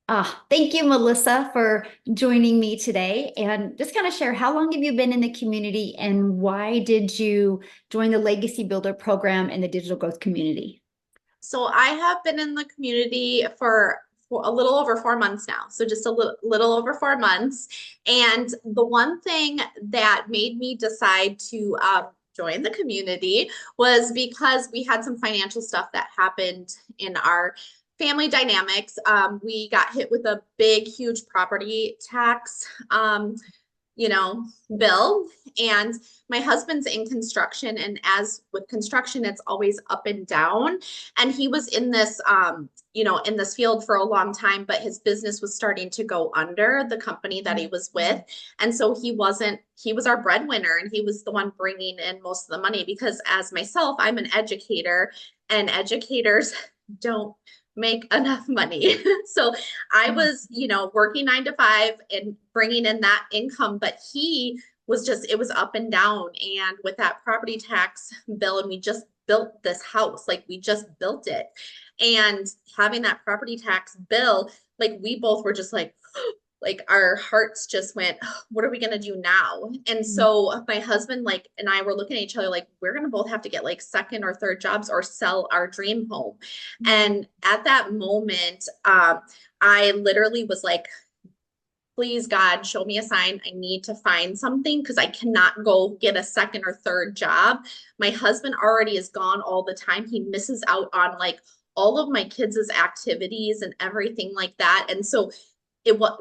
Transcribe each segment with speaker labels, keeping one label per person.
Speaker 1: Thank you, Melissa, for joining me today. And just kind of share, how long have you been in the community and why did you join the Legacy Builder program and the digital growth community?
Speaker 2: So I have been in the community for a little over 4 months now. So just a little over 4 months. And the one thing that made me decide to join the community was because we had some financial stuff that happened in our family dynamics. We got hit with a big, huge property tax. You know, bill. And my husband's in construction. And as with construction, it's always up and down. And he was in this, in this field for a long time, but his business was starting to go under the company that he was with. And so he was our breadwinner and he was the one bringing in most of the money because as myself, I'm an educator and educators don't make enough money. So I was, working 9 to 5 and bringing in that income, but he was just, it was up and down. And with that property tax bill, and we just built this house, like we just built it. And having that property tax bill, like we both were just like our hearts just went, what are we going to do now? And so my husband like and I were looking at each other like we're going to both have to get like second or third jobs or sell our dream home. And at that moment I literally was like, please God, show me a sign. I need to find something because I cannot go get a second or third job. My husband already is gone all the time. He misses out on like all of my kids' activities and everything like that. And so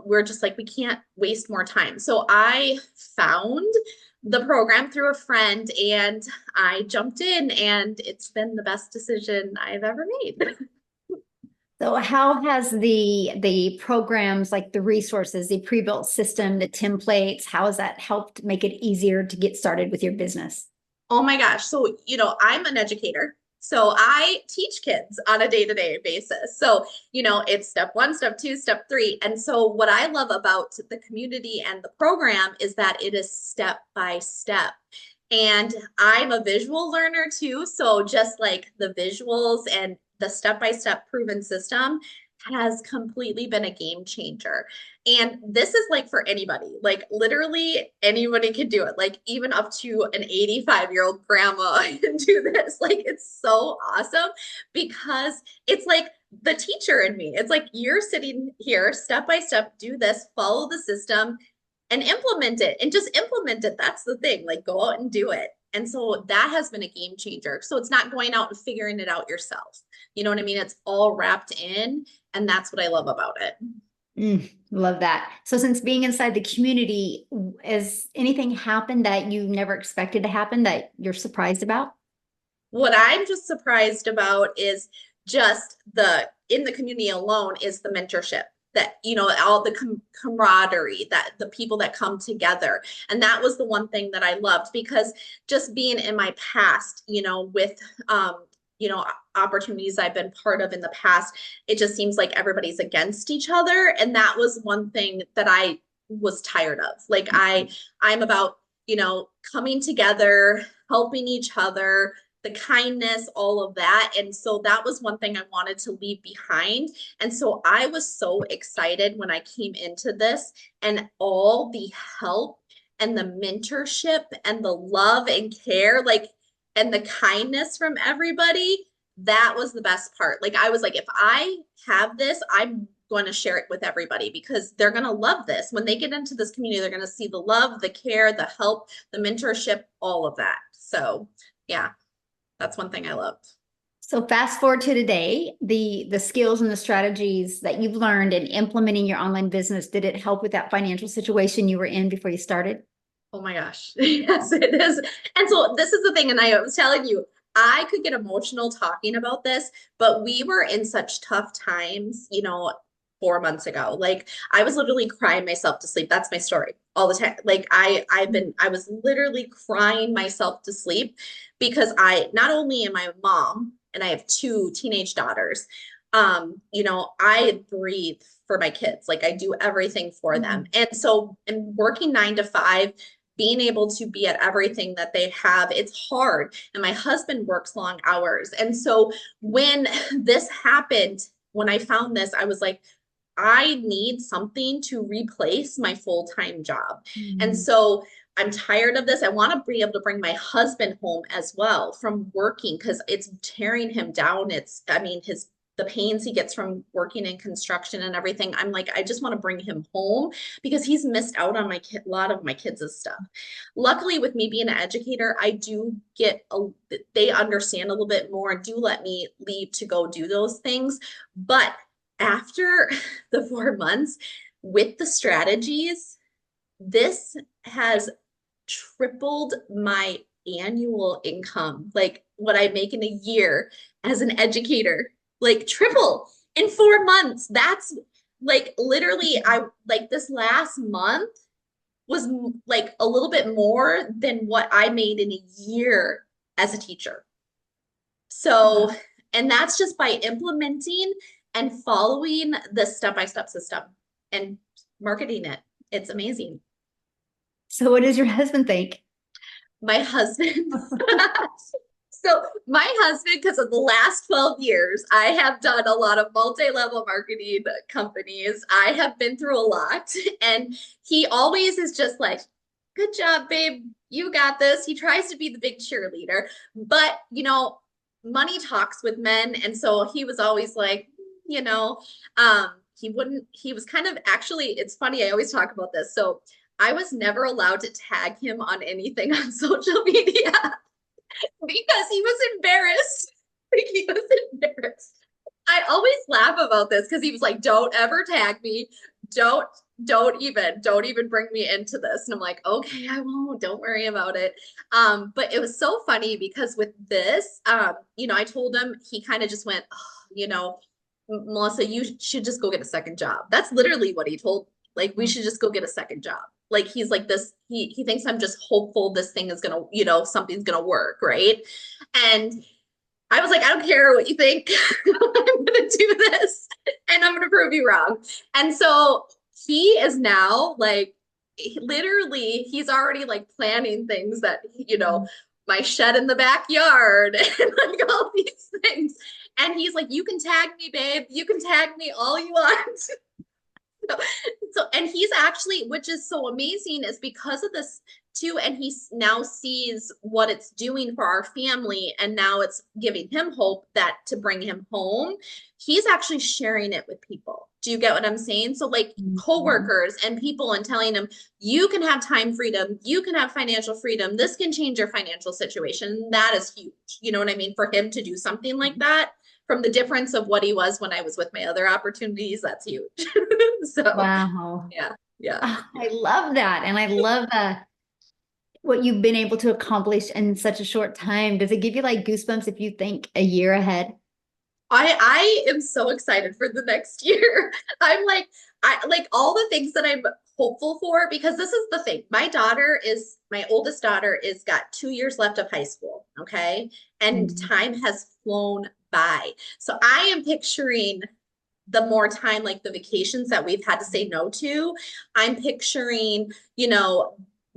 Speaker 2: we're just like, we can't waste more time. So I found the program through a friend and I jumped in and it's been the best decision I've ever made.
Speaker 1: So how has the programs, like the resources, the pre-built system, the templates, how has that helped make it easier to get started with your business?
Speaker 2: Oh my gosh. So, I'm an educator. So I teach kids on a day-to-day basis. So, it's step one, step two, step three. And so what I love about the community and the program is that it is step by step. And I'm a visual learner too. So just like the visuals and the step-by-step proven system has completely been a game changer. And this is like for anybody, like literally anybody can do it, like even up to an 85-year-old grandma can do this. Like it's so awesome because it's like the teacher in me. It's like you're sitting here step by step, do this, follow the system and implement it and just implement it. That's the thing, like go out and do it. And so that has been a game changer. So it's not going out and figuring it out yourself. You know what I mean? It's all wrapped in. And that's what I love about it.
Speaker 1: Love that. So since being inside the community, has anything happened that you never expected to happen that you're surprised about?
Speaker 2: What I'm just surprised about is just in the community alone is the mentorship that, all the camaraderie that the people that come together. And that was the one thing that I loved because just being in my past, with, you know, opportunities I've been part of in the past, it just seems like everybody's against each other. And that was one thing that I was tired of. Like I'm about, coming together, helping each other, the kindness, all of that. And so that was one thing I wanted to leave behind. And so I was so excited when I came into this and all the help and the mentorship and the love and care, like, and the kindness from everybody. That was the best part. Like, I was like, if I have this, I'm going to share it with everybody because they're going to love this. When they get into this community, they're going to see the love, the care, the help, the mentorship, all of that. So, yeah. That's one thing I loved.
Speaker 1: So fast forward to today, the skills and the strategies that you've learned in implementing your online business, did it help with that financial situation you were in before you started?
Speaker 2: Oh my gosh. Yes, it is. And so this is the thing. And I was telling you, I could get emotional talking about this, but we were in such tough times, 4 months ago. Like I was literally crying myself to sleep. That's my story all the time. Like I was literally crying myself to sleep because I not only am I a mom and I have two teenage daughters, I breathe for my kids. Like I do everything for them. And so in working 9 to 5, being able to be at everything that they have, it's hard. And my husband works long hours. And so when this happened, when I found this, I was like, I need something to replace my full-time job. And
Speaker 1: Mhm.
Speaker 2: so I'm tired of this. I want to be able to bring my husband home as well from working because it's tearing him down. I mean, the pains he gets from working in construction and everything. I'm like, I just want to bring him home because he's missed out on a lot of my kids' stuff. Luckily, with me being an educator, they understand a little bit more and do let me leave to go do those things. But after the 4 months with the strategies, this has tripled my annual income, like what I make in a year as an educator, like triple in 4 months. That's like literally, I like this last month was like a little bit more than what I made in a year as a teacher. So,
Speaker 1: Wow.
Speaker 2: and that's just by implementing and following the step-by-step system and marketing it. It's amazing.
Speaker 1: So what does your husband think?
Speaker 2: My husband, so my husband, because of the last 12 years, I have done a lot of multi-level marketing companies. I have been through a lot, and he always is just like, good job, babe. You got this. He tries to be the big cheerleader, but money talks with men. And so he was always like, you know, he was kind of actually, it's funny, I always talk about this. So I was never allowed to tag him on anything on social media because he was embarrassed. Like, he was embarrassed. I always laugh about this because he was like, don't ever tag me. Don't, don't even bring me into this. And I'm like, okay, I won't. Don't worry about it. But it was so funny because with this, I told him, he kind of just went, oh, Melissa, you should just go get a second job. That's literally what he told. Like, we should just go get a second job. Like, he's like this, he thinks I'm just hopeful this thing is gonna, something's gonna work, right? And I was like, I don't care what you think. I'm gonna do this and I'm gonna prove you wrong. And so he is now like literally he's already like planning things that, my shed in the backyard and like all these things. And he's like, you can tag me, babe. You can tag me all you want. So, and he's actually, which is so amazing, is because of this too. And he now sees what it's doing for our family. And now it's giving him hope that to bring him home, he's actually sharing it with people. Do you get what I'm saying? So, like
Speaker 1: Mhm.
Speaker 2: coworkers and people, and telling them, you can have time freedom, you can have financial freedom. This can change your financial situation. That is huge. You know what I mean? For him to do something like that from the difference of what he was when I was with my other opportunities, that's huge. So,
Speaker 1: Wow.
Speaker 2: yeah, yeah.
Speaker 1: Ah, I love that. And I love what you've been able to accomplish in such a short time. Does it give you like goosebumps if you think a year ahead?
Speaker 2: I am so excited for the next year. I'm like, I like all the things that I'm hopeful for because this is the thing. My oldest daughter is got 2 years left of high school. Okay. And
Speaker 1: Mhm.
Speaker 2: time has flown by. So I am picturing the more time, like the vacations that we've had to say no to, I'm picturing,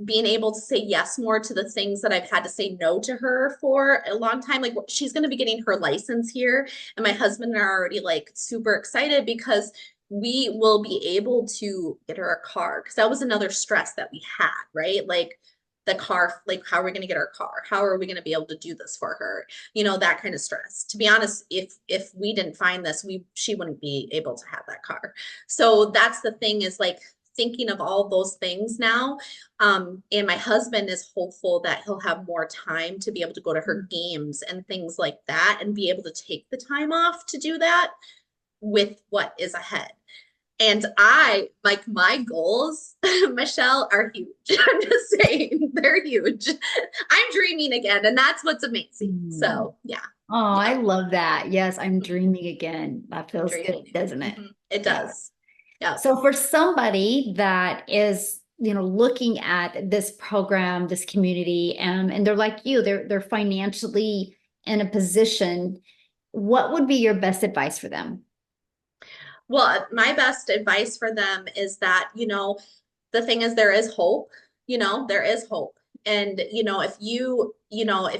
Speaker 2: being able to say yes more to the things that I've had to say no to her for a long time. Like she's going to be getting her license here. And my husband and I are already like super excited because we will be able to get her a car. Cause that was another stress that we had, right? Like the car, like how are we going to get our car? How are we going to be able to do this for her? That kind of stress. To be honest, if we didn't find this, she wouldn't be able to have that car. So that's the thing, is like thinking of all those things now. And my husband is hopeful that he'll have more time to be able to go to her games and things like that and be able to take the time off to do that with what is ahead. And I like my goals, Michelle, are huge. I'm just saying they're huge. I'm dreaming again, and that's what's amazing.
Speaker 1: Mhm.
Speaker 2: So yeah,
Speaker 1: Oh, I
Speaker 2: yeah,
Speaker 1: love that. Yes, I'm dreaming again. That feels good,
Speaker 2: dreaming.
Speaker 1: doesn't it?
Speaker 2: Mhm. It
Speaker 1: Yeah.
Speaker 2: does. Yeah.
Speaker 1: So for somebody that is, looking at this program, this community, and they're like you, they're financially in a position, what would be your best advice for them?
Speaker 2: Well, my best advice for them is that, the thing is, there is hope, there is hope. And, if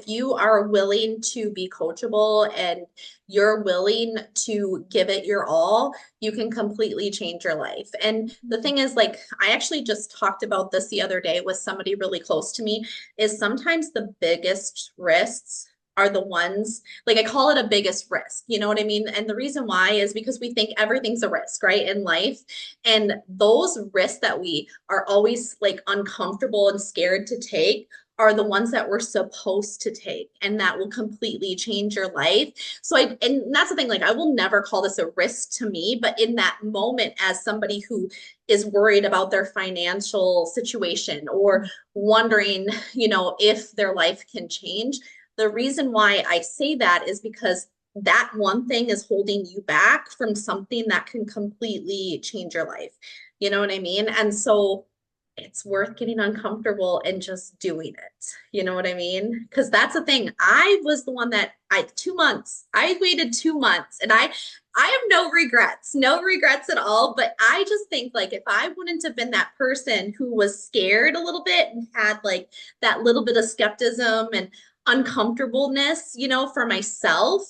Speaker 2: you are willing to be coachable and you're willing to give it your all, you can completely change your life. And the thing is, like, I actually just talked about this the other day with somebody really close to me, is sometimes the biggest risks are the ones, like, I call it a biggest risk, you know what I mean? And the reason why is because we think everything's a risk, right, in life. And those risks that we are always like uncomfortable and scared to take are the ones that we're supposed to take and that will completely change your life. And that's the thing, like, I will never call this a risk to me, but in that moment, as somebody who is worried about their financial situation or wondering, if their life can change, the reason why I say that is because that one thing is holding you back from something that can completely change your life. You know what I mean? And so it's worth getting uncomfortable and just doing it. You know what I mean? Because that's the thing. I was the one that 2 months, I waited 2 months, and I have no regrets, no regrets at all. But I just think, like, if I wouldn't have been that person who was scared a little bit and had like that little bit of skepticism and uncomfortableness, for myself,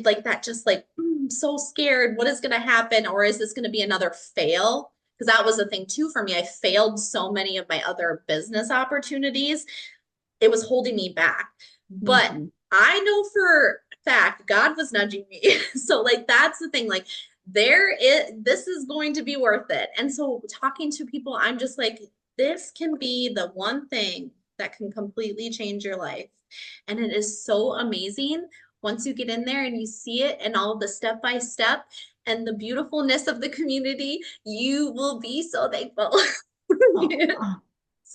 Speaker 2: like that, just like, I'm so scared. What is going to happen? Or is this going to be another fail? Because that was the thing too for me. I failed so many of my other business opportunities. It was holding me back. But
Speaker 1: Mhm.
Speaker 2: I know for a fact God was nudging me. So, like, that's the thing. Like, this is going to be worth it. And so talking to people, I'm just like, this can be the one thing that can completely change your life. And it is so amazing once you get in there and you see it and all the step by step and the beautifulness of the community, you will be so thankful.
Speaker 1: Oh, oh,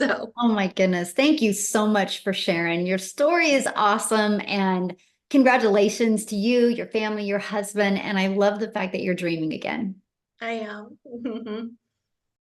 Speaker 2: So
Speaker 1: oh my goodness. Thank you so much for sharing. Your story is awesome. And congratulations to you, your family, your husband. And I love the fact that you're dreaming again.
Speaker 2: I am.